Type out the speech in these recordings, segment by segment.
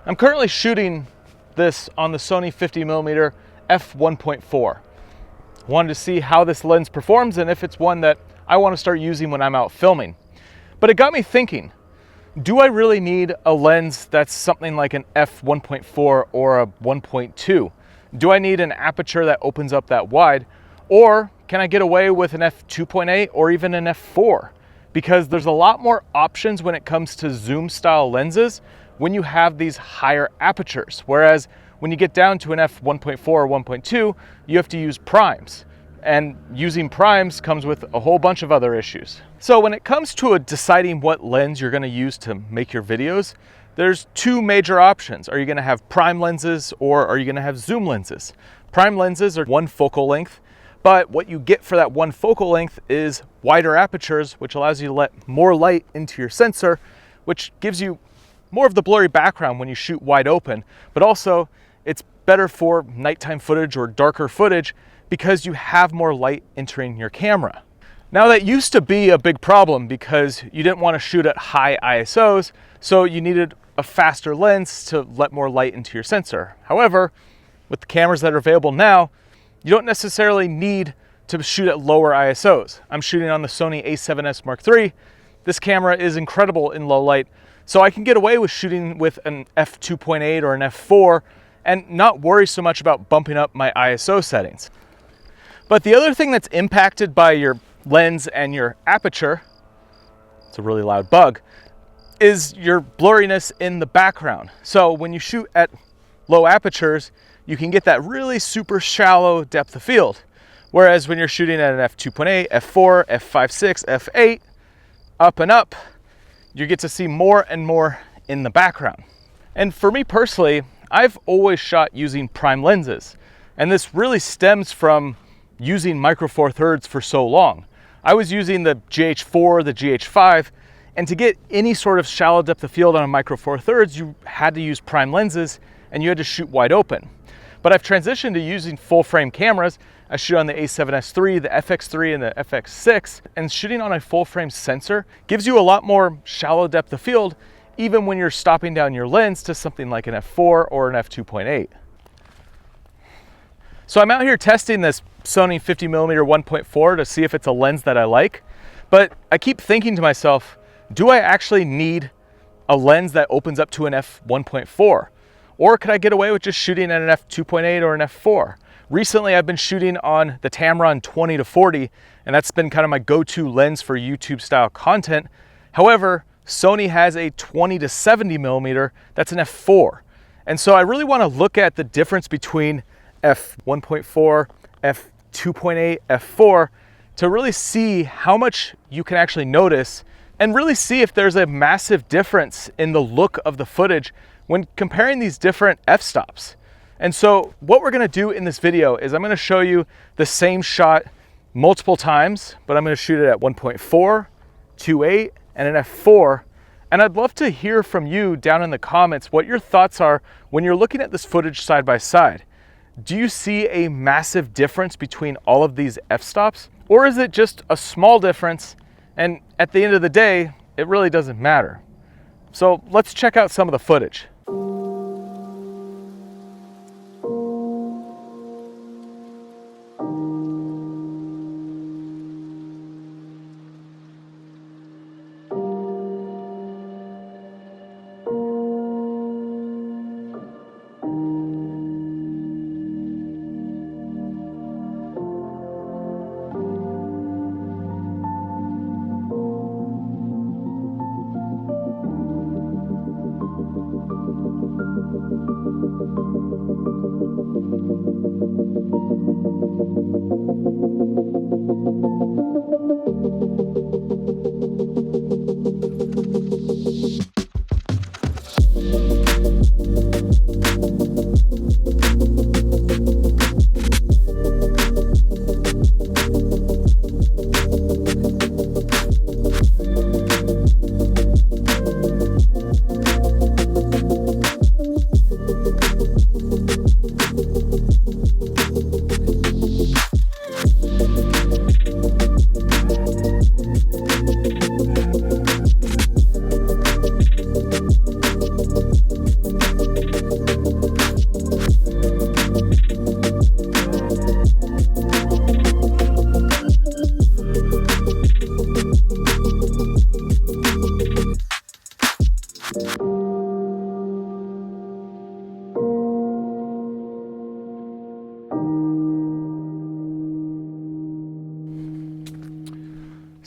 I'm currently shooting this on the Sony 50mm f1.4. Wanted to see how this lens performs and if it's one that I want to start using when I'm out filming. But it got me thinking, do I really need a lens that's something like an f1.4 or a 1.2? Do I need an aperture that opens up that wide? Or can I get away with an f2.8 or even an f4? Because there's a lot more options when it comes to zoom style lenses when you have these higher apertures. Whereas when you get down to an f1.4 or 1.2, you have to use primes. And using primes comes with a whole bunch of other issues. So when it comes to deciding what lens you're gonna use to make your videos, there's two major options. Are you gonna have prime lenses or are you gonna have zoom lenses? Prime lenses are one focal length, but what you get for that one focal length is wider apertures, which allows you to let more light into your sensor, which gives you more of the blurry background when you shoot wide open, but also it's better for nighttime footage or darker footage because you have more light entering your camera. Now that used to be a big problem because you didn't want to shoot at high ISOs, so you needed a faster lens to let more light into your sensor. However, with the cameras that are available now, you don't necessarily need to shoot at lower ISOs. I'm shooting on the Sony a7S Mark III. This camera is incredible in low light, so I can get away with shooting with an f2.8 or an f4 and not worry so much about bumping up my ISO settings. But the other thing that's impacted by your lens and your aperture, it's a really loud bug, is your blurriness in the background. So when you shoot at low apertures, you can get that really super shallow depth of field. Whereas when you're shooting at an f2.8, f4, f5.6, f8, up and up, you get to see more and more in the background. And for me personally, I've always shot using prime lenses. And this really stems from using micro four thirds for so long. I was using the GH4, the GH5, and to get any sort of shallow depth of field on a micro four thirds, you had to use prime lenses and you had to shoot wide open. But I've transitioned to using full frame cameras. I shoot on the a7S III, the FX3, and the FX6, and shooting on a full frame sensor gives you a lot more shallow depth of field, even when you're stopping down your lens to something like an f4 or an f2.8. So I'm out here testing this Sony 50mm 1.4 to see if it's a lens that I like, but I keep thinking to myself, do I actually need a lens that opens up to an f1.4? Or could I get away with just shooting at an f2.8 or an f4? Recently, I've been shooting on the Tamron 20-40, and that's been kind of my go-to lens for YouTube style content. However, Sony has a 20-70mm, that's an f4. And so I really want to look at the difference between f1.4, f2.8, f4 to really see how much you can actually notice and really see if there's a massive difference in the look of the footage when comparing these different f-stops. And so what we're gonna do in this video is I'm gonna show you the same shot multiple times, but I'm gonna shoot it at 1.4, 2.8, and an f4. And I'd love to hear from you down in the comments what your thoughts are when you're looking at this footage side by side. Do you see a massive difference between all of these f-stops? Or is it just a small difference and at the end of the day, it really doesn't matter? So let's check out some of the footage.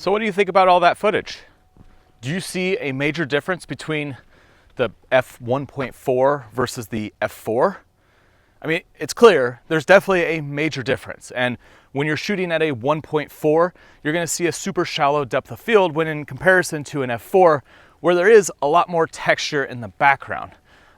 So what do you think about all that footage? Do you see a major difference between the F1.4 versus the F4? I mean, it's clear there's definitely a major difference. And when you're shooting at a 1.4, you're gonna see a super shallow depth of field when in comparison to an F4, where there is a lot more texture in the background,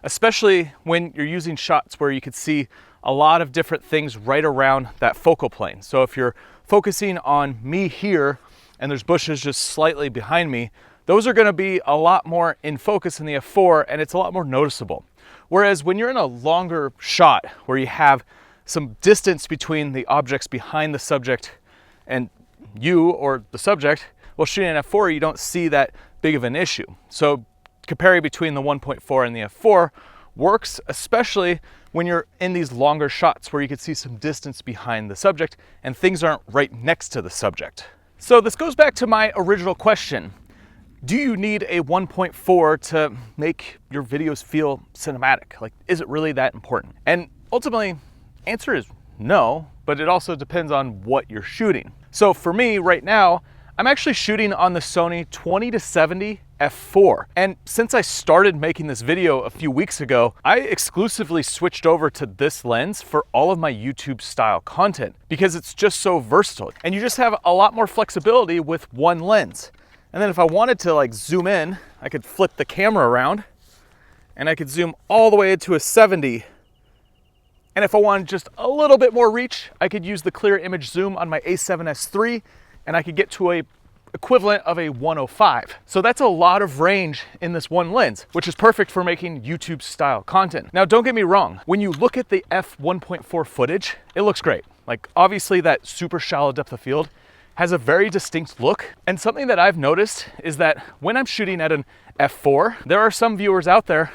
especially when you're using shots where you could see a lot of different things right around that focal plane. So if you're focusing on me here and there's bushes just slightly behind me, those are gonna be a lot more in focus in the F4 and it's a lot more noticeable. Whereas when you're in a longer shot where you have some distance between the objects behind the subject and you or the subject, well, shooting an F4, you don't see that big of an issue. So comparing between the 1.4 and the F4 works, especially when you're in these longer shots where you can see some distance behind the subject and things aren't right next to the subject. So this goes back to my original question. Do you need a 1.4 to make your videos feel cinematic? Like, is it really that important? And ultimately, answer is no, but it also depends on what you're shooting. So for me right now, I'm actually shooting on the Sony 20-70 F4. And since I started making this video a few weeks ago, I exclusively switched over to this lens for all of my YouTube style content because it's just so versatile. And you just have a lot more flexibility with one lens. And then if I wanted to like zoom in, I could flip the camera around and I could zoom all the way into a 70. And if I wanted just a little bit more reach, I could use the clear image zoom on my A7S III and I could get to a equivalent of a 105. So that's a lot of range in this one lens, which is perfect for making YouTube style content. Now, don't get me wrong. When you look at the F1.4 footage, it looks great. Like obviously that super shallow depth of field has a very distinct look. And something that I've noticed is that when I'm shooting at an F4, there are some viewers out there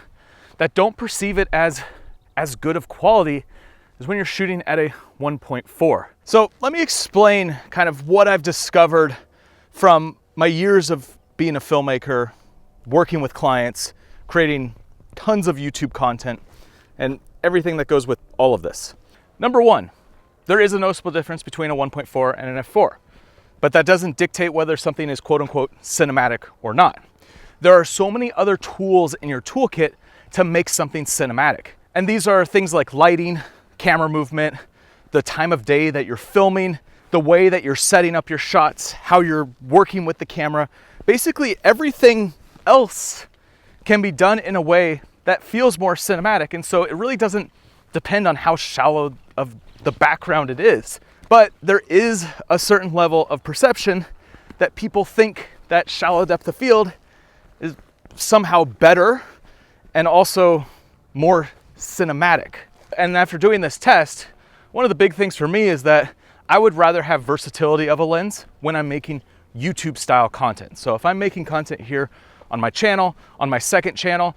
that don't perceive it as good of quality as when you're shooting at a 1.4. So let me explain kind of what I've discovered from my years of being a filmmaker, working with clients, creating tons of YouTube content, and everything that goes with all of this. Number one, there is a noticeable difference between a 1.4 and an F4. But that doesn't dictate whether something is quote unquote cinematic or not. There are so many other tools in your toolkit to make something cinematic. And these are things like lighting, camera movement, the time of day that you're filming, the way that you're setting up your shots, how you're working with the camera. Basically everything else can be done in a way that feels more cinematic. And so it really doesn't depend on how shallow of the background it is. But there is a certain level of perception that people think that shallow depth of field is somehow better and also more cinematic. And after doing this test, one of the big things for me is that I would rather have versatility of a lens when I'm making YouTube style content. So if I'm making content here on my channel, on my second channel,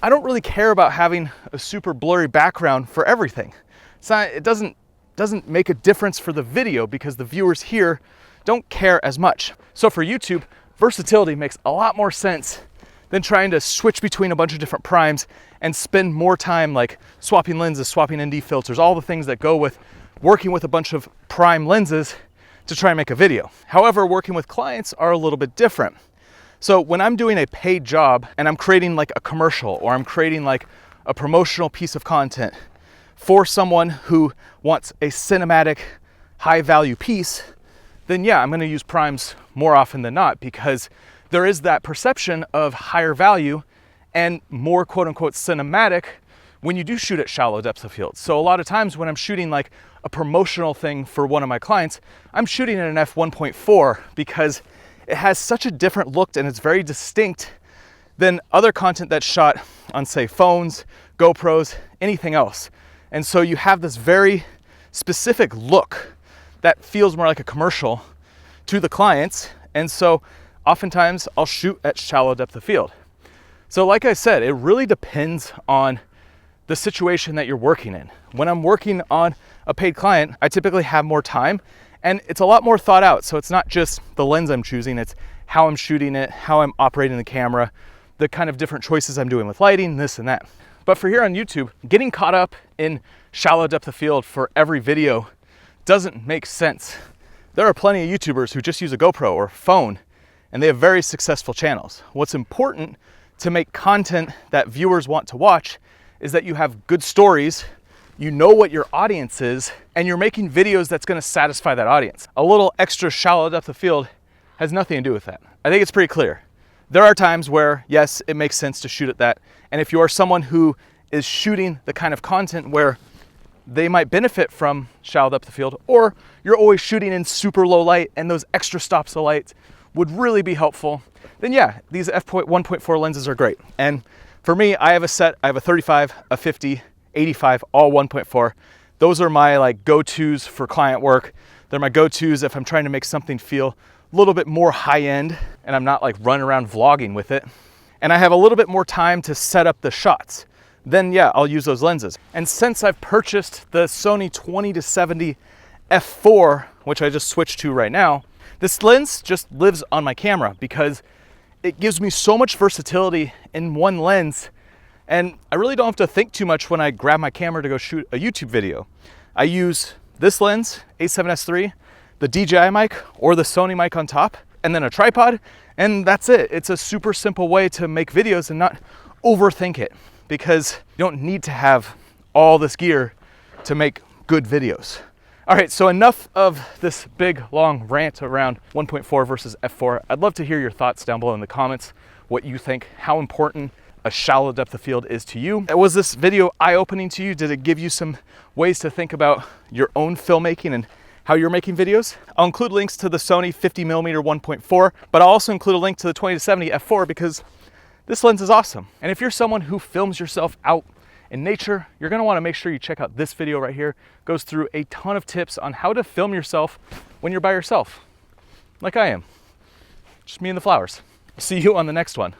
I don't really care about having a super blurry background for everything. It doesn't make a difference for the video because the viewers here don't care as much. So for YouTube, versatility makes a lot more sense than trying to switch between a bunch of different primes and spend more time like swapping lenses, swapping ND filters, all the things that go with working with a bunch of prime lenses to try and make a video. However, working with clients are a little bit different. So when I'm doing a paid job and I'm creating like a commercial or I'm creating like a promotional piece of content for someone who wants a cinematic, high value piece, then yeah, I'm gonna use primes more often than not because there is that perception of higher value and more quote unquote cinematic when you do shoot at shallow depths of field. So a lot of times when I'm shooting like a promotional thing for one of my clients, I'm shooting at an f1.4 because it has such a different look and it's very distinct than other content that's shot on say phones, GoPros, anything else. And so you have this very specific look that feels more like a commercial to the clients. And so oftentimes I'll shoot at shallow depth of field. So like I said, it really depends on the situation that you're working in. When I'm working on a paid client, I typically have more time and it's a lot more thought out. So it's not just the lens I'm choosing, it's how I'm shooting it, how I'm operating the camera, the kind of different choices I'm doing with lighting, this and that. But for here on YouTube, getting caught up in shallow depth of field for every video doesn't make sense There are plenty of YouTubers who just use a GoPro or phone and they have very successful channels. What's important to make content that viewers want to watch is that you have good stories, you know what your audience is, and you're making videos that's gonna satisfy that audience. A little extra shallow depth of field has nothing to do with that. I think it's pretty clear. There are times where, yes, it makes sense to shoot at that. And if you are someone who is shooting the kind of content where they might benefit from shallow depth of field, or you're always shooting in super low light and those extra stops of light would really be helpful, then yeah, these f1.4 lenses are great. And for me, I have a set, I have a 35, a 50, 85, all 1.4. Those are my like go-tos for client work. They're my go-tos if I'm trying to make something feel a little bit more high-end and I'm not like running around vlogging with it. And I have a little bit more time to set up the shots. Then yeah, I'll use those lenses. And since I've purchased the Sony 20-70 f4, which I just switched to right now, this lens just lives on my camera because it gives me so much versatility in one lens, and I really don't have to think too much when I grab my camera to go shoot a YouTube video. I use this lens, A7S III, the DJI mic or the Sony mic on top, and then a tripod, and that's it. It's a super simple way to make videos and not overthink it, because you don't need to have all this gear to make good videos. All right, so enough of this big, long rant around 1.4 versus f4. I'd love to hear your thoughts down below in the comments, what you think, how important a shallow depth of field is to you. Was this video eye-opening to you? Did it give you some ways to think about your own filmmaking and how you're making videos? I'll include links to the Sony 50mm 1.4, but I'll also include a link to the 20-70 f4 because this lens is awesome. And if you're someone who films yourself out in nature, you're gonna wanna make sure you check out this video right here. It goes through a ton of tips on how to film yourself when you're by yourself, like I am. Just me and the flowers. See you on the next one.